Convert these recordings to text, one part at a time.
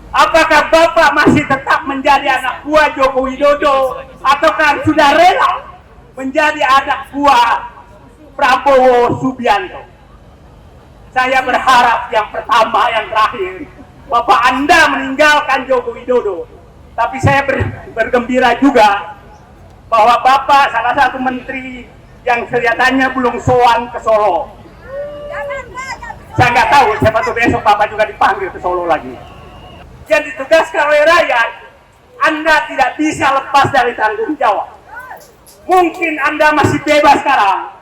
Apakah Bapak masih tetap menjadi anak buah Joko Widodo ataukah sudah rela menjadi anak buah Prabowo Subianto? Saya berharap yang pertama, yang terakhir, Bapak Anda meninggalkan Joko Widodo. Tapi saya bergembira juga bahwa Bapak salah satu menteri yang kelihatannya belum sowan ke Solo. Saya nggak tahu, siapa tahu besok Bapak juga dipanggil ke Solo lagi. Yang ditugaskan oleh rakyat, Anda tidak bisa lepas dari tanggung jawab. Mungkin Anda masih bebas sekarang,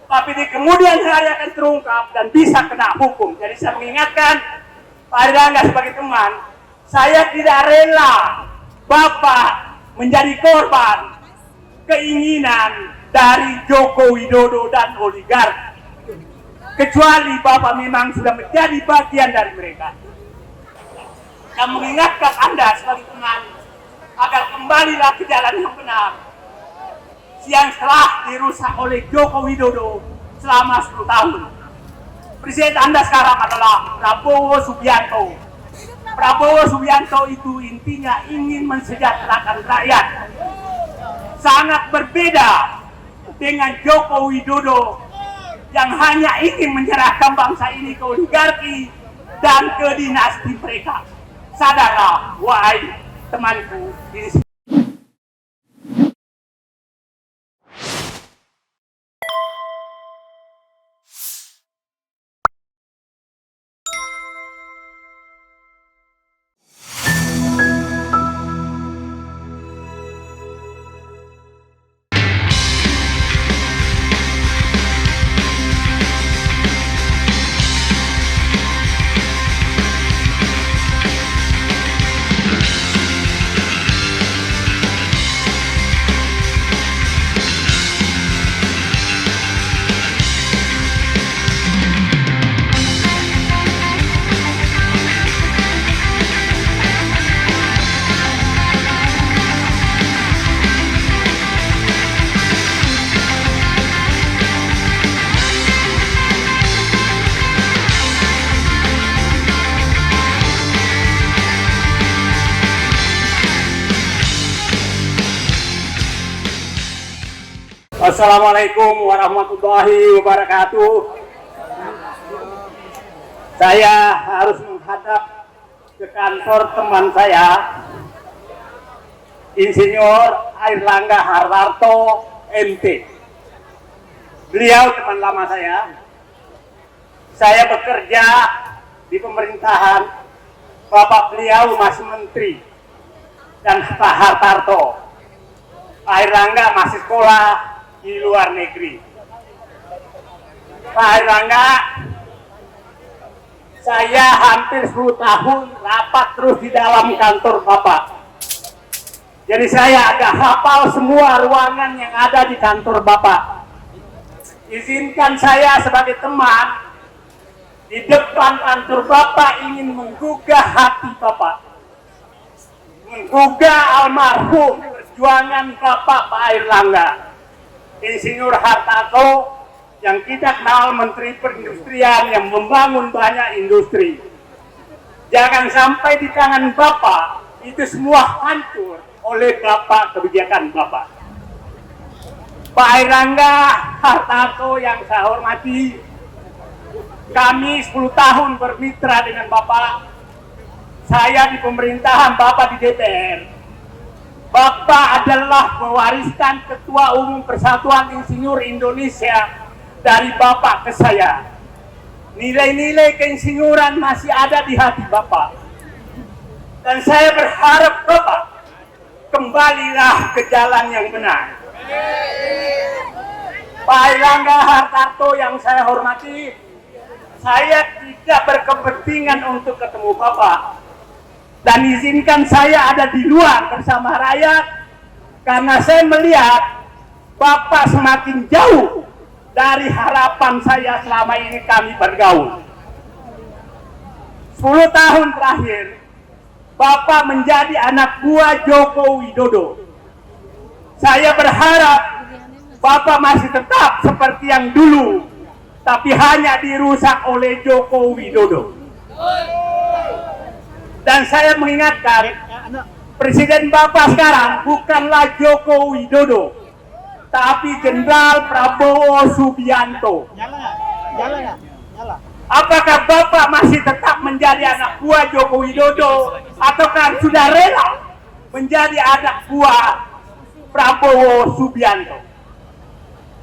tapi di kemudian hari akan terungkap dan bisa kena hukum. Jadi saya mengingatkan Pak Erlangga sebagai teman, saya tidak rela Bapak menjadi korban keinginan dari Joko Widodo dan oligarki. Kecuali Bapak memang sudah menjadi bagian dari mereka. Dan mengingatkan Anda sebagai teman agar kembalilah ke jalan yang benar yang telah dirusak oleh Joko Widodo selama 10 tahun. Presiden Anda sekarang adalah Prabowo Subianto. Prabowo Subianto itu intinya ingin mensejahterakan rakyat. Sangat berbeda dengan Joko Widodo yang hanya ingin menyerahkan bangsa ini ke oligarki dan ke dinasti mereka. Sadarlah, wahai temanku, ini Assalamualaikum warahmatullahi wabarakatuh. Saya harus menghadap ke kantor teman saya, Insinyur Airlangga Hartarto, MT. Beliau teman lama saya. Saya bekerja di pemerintahan, Bapak beliau masih menteri, dan Pak Hartarto. Pak Airlangga masih sekolah di luar negeri. Pak Erlangga, saya hampir 10 tahun rapat terus di dalam kantor Bapak. Jadi saya agak hafal semua ruangan yang ada di kantor Bapak. Izinkan saya sebagai teman di depan kantor Bapak ingin menggugah hati Bapak, menggugah almarhum perjuangan Bapak Pak Erlangga, Insinyur Hartarto, yang kita kenal Menteri Perindustrian yang membangun banyak industri. Jangan sampai di tangan Bapak itu semua hancur oleh Bapak, kebijakan Bapak. Pak Erlangga Hartarto yang saya hormati, kami 10 tahun bermitra dengan Bapak. Saya di pemerintahan, Bapak di DPR. Bapak adalah mewariskan Ketua Umum Persatuan Insinyur Indonesia dari Bapak ke saya. Nilai-nilai keinsinyuran masih ada di hati Bapak. Dan saya berharap Bapak kembalilah ke jalan yang benar. Pak Erlangga Hartarto yang saya hormati, saya tidak berkepentingan untuk ketemu Bapak. Dan izinkan saya ada di luar bersama rakyat, karena saya melihat Bapak semakin jauh dari harapan saya selama ini kami bergaul. 10 tahun terakhir, Bapak menjadi anak buah Joko Widodo. Saya berharap Bapak masih tetap seperti yang dulu, tapi hanya dirusak oleh Joko Widodo. Dan Dan saya mengingatkan, Presiden Bapak sekarang bukanlah Joko Widodo, tapi Jenderal Prabowo Subianto. Nyala. Apakah Bapak masih tetap menjadi anak buah Joko Widodo, ataukah sudah rela menjadi anak buah Prabowo Subianto?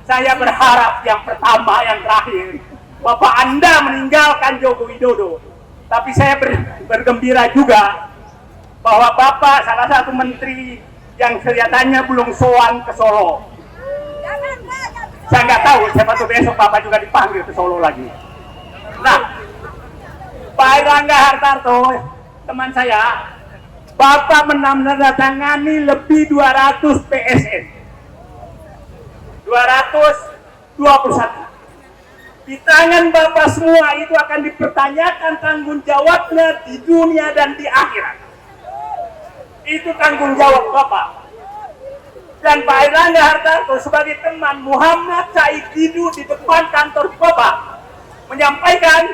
Saya berharap yang pertama, yang terakhir, Bapak Anda meninggalkan Joko Widodo. Tapi saya bergembira juga bahwa Bapak salah satu menteri yang kelihatannya belum sowan ke Solo. Saya nggak tahu, siapa tuh besok Bapak juga dipanggil ke Solo lagi. Nah, Pak Airlangga Hartarto, teman saya, Bapak menandatangani lebih 200 PSN. 221. Di tangan Bapak semua itu akan dipertanyakan tanggung jawabnya di dunia dan di akhirat. Itu tanggung jawab Bapak. Dan Pak Airlangga Hartarto sebagai teman Muhammad Said Didu di depan kantor Bapak menyampaikan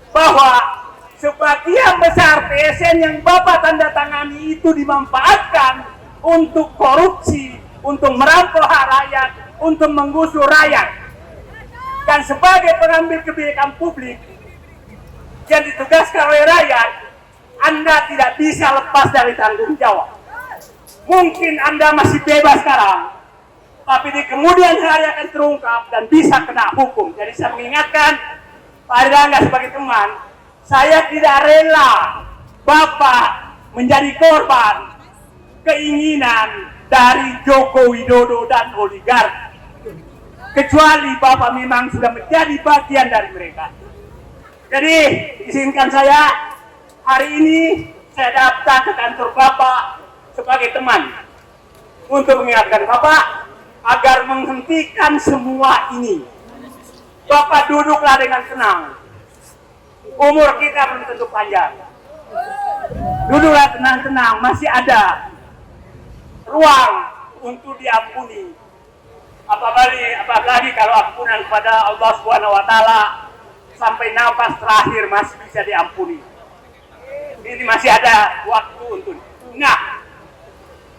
bahwa sebagian besar PSN yang Bapak tanda tangani itu dimanfaatkan untuk korupsi, untuk merampok hak rakyat, untuk menggusur rakyat. Dan sebagai pengambil kebijakan publik yang ditugaskan oleh rakyat, Anda tidak bisa lepas dari tanggung jawab. Mungkin Anda masih bebas sekarang, tapi di kemudian hari akan terungkap dan bisa kena hukum. Jadi saya mengingatkan Pak Airlangga sebagai teman, saya tidak rela Bapak menjadi korban keinginan dari Joko Widodo dan oligarki. Kecuali Bapak memang sudah menjadi bagian dari mereka. Jadi izinkan saya hari ini saya daftar ke kantor Bapak sebagai teman untuk mengingatkan Bapak agar menghentikan semua ini. Bapak duduklah dengan tenang. Umur kita belum tentu panjang. Duduklah tenang-tenang, masih ada ruang untuk diampuni. Apalagi kalau ampunan kepada Allah Subhanahu wa taala sampai nafas terakhir masih bisa diampuni. Ini masih ada waktu untuk. Nah,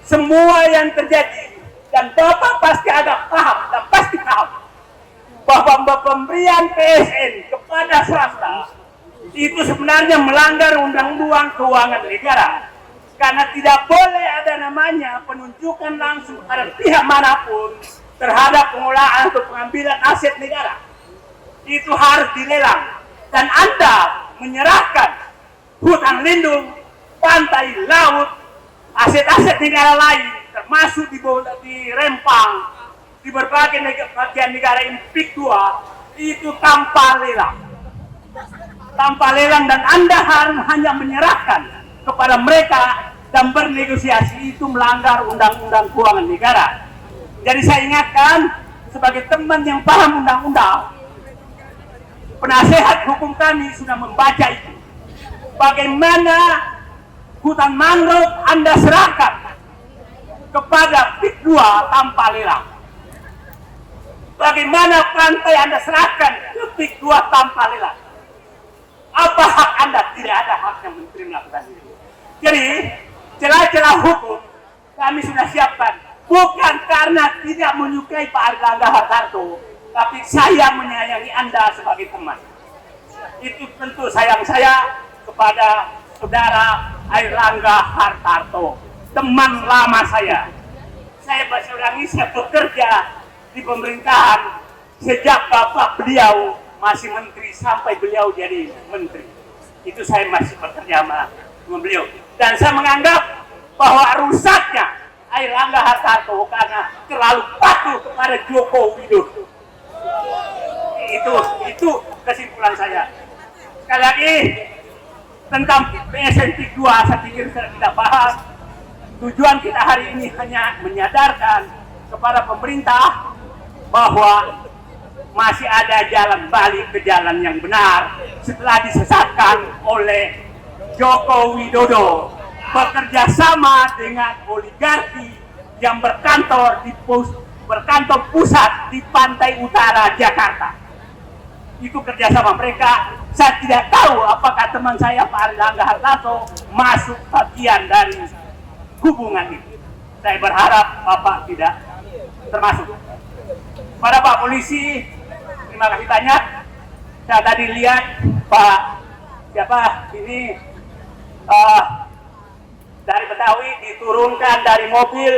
semua yang terjadi dan Bapak pasti agak paham dan pasti paham bahwa pemberian PSN kepada swasta itu sebenarnya melanggar Undang-Undang Keuangan Negara. Karena tidak boleh ada namanya penunjukan langsung pada pihak manapun terhadap pengolahan atau pengambilan aset negara. Itu harus dilelang. Dan Anda menyerahkan hutan lindung, pantai, laut, aset-aset negara lain, termasuk di Rempang, di berbagai bagian negara Impik 2, itu tanpa lelang. Tanpa lelang, dan Anda harus hanya menyerahkan kepada mereka dan bernegosiasi, itu melanggar Undang-Undang Keuangan Negara. Jadi saya ingatkan sebagai teman yang paham undang-undang, penasehat hukum kami sudah membaca itu. Bagaimana hutan mangrove Anda serahkan kepada PIK 2 tanpa lelang. Bagaimana pantai Anda serahkan ke PIK 2 tanpa lelang. Apa hak Anda? Tidak ada hak yang menteri melakukan itu. Jadi celah-celah hukum kami sudah siapkan. Bukan karena tidak menyukai Pak Airlangga Hartarto, tapi saya menyayangi Anda sebagai teman. Itu tentu sayang saya kepada saudara Airlangga Hartarto, teman lama saya. Saya ulangi, saya bekerja di pemerintahan sejak bapak beliau masih menteri sampai beliau jadi menteri. Itu saya masih bekerja sama beliau. Dan saya menganggap bahwa rusaknya Airlangga Hartarto karena terlalu patuh kepada Joko Widodo. Itu kesimpulan saya. Sekali lagi tentang PSN PIK 2 saya pikir saya tidak bahas. Tujuan kita hari ini hanya menyadarkan kepada pemerintah bahwa masih ada jalan balik ke jalan yang benar setelah disesatkan oleh Joko Widodo bekerja sama dengan oligarki yang berkantor pusat di pantai utara Jakarta. itu kerjasama mereka. Saya tidak tahu apakah teman saya Pak Airlangga Hartarto masuk bagian dari hubungan itu. Saya berharap Bapak tidak termasuk. Pada Pak Polisi, terima kasih banyak. Saya tadi lihat Pak siapa ini dari Betawi diturunkan dari mobil,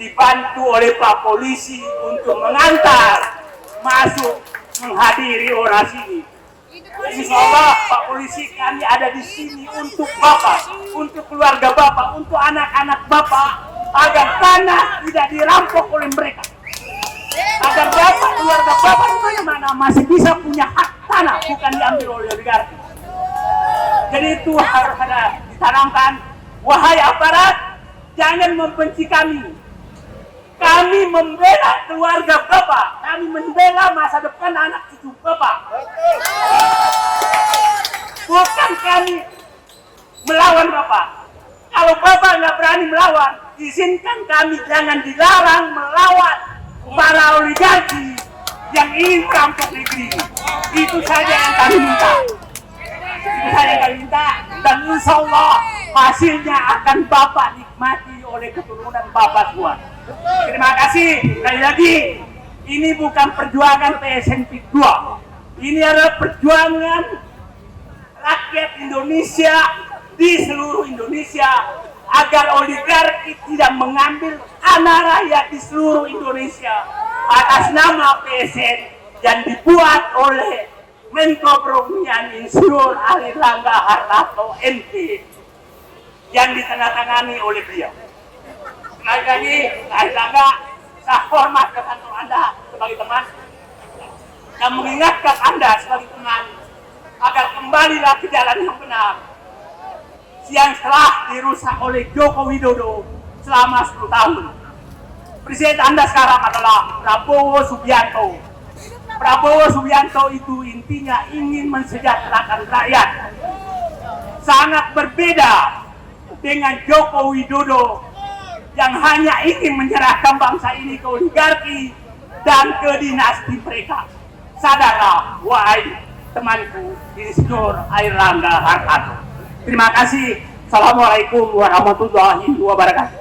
dibantu oleh Pak Polisi untuk mengantar masuk menghadiri orasi ini. Insya Allah Pak Polisi, kami ada di sini untuk Bapak, untuk keluarga Bapak, untuk anak-anak Bapak, agar tanah tidak dirampok oleh mereka, agar Bapak, keluarga Bapak di mana masih bisa punya hak tanah, bukan diambil oleh oligarki. Jadi itu harus ada ditanamkan. Wahai aparat, jangan membenci kami. Kami membela keluarga Bapak, kami membela masa depan anak cucu Bapak. Bukan kami melawan Bapak. Kalau Bapak nggak berani melawan, izinkan kami jangan dilarang melawan para oligarki yang ingin merampok negeri. Itu saja yang kami minta. Itu saja yang kami minta. Dan insya Allah hasilnya akan Bapak nikmati oleh keturunan Bapak semua. Terima kasih. Sekali lagi, ini bukan perjuangan PSN PIK 2. Ini adalah perjuangan rakyat Indonesia di seluruh Indonesia agar oligarki tidak mengambil tanah rakyat di seluruh Indonesia atas nama PSN yang dibuat oleh Menko Perekonomian Insinyur Airlangga Hartarto MP yang ditandatangani oleh beliau. Sekali lagi, Airlangga, saya hormat ke kantor Anda sebagai teman dan mengingatkan Anda sebagai teman agar kembalilah ke jalan yang benar yang telah dirusak oleh Joko Widodo selama 10 tahun. Presiden Anda sekarang adalah Prabowo Subianto. Prabowo Subianto itu intinya ingin mensejahterakan rakyat. Sangat berbeda dengan Joko Widodo yang hanya ingin menyerahkan bangsa ini ke oligarki dan ke dinasti mereka. Sadarlah, wahai temanku, Insinyur Airlangga Hartarto. Terima kasih. Assalamualaikum warahmatullahi wabarakatuh.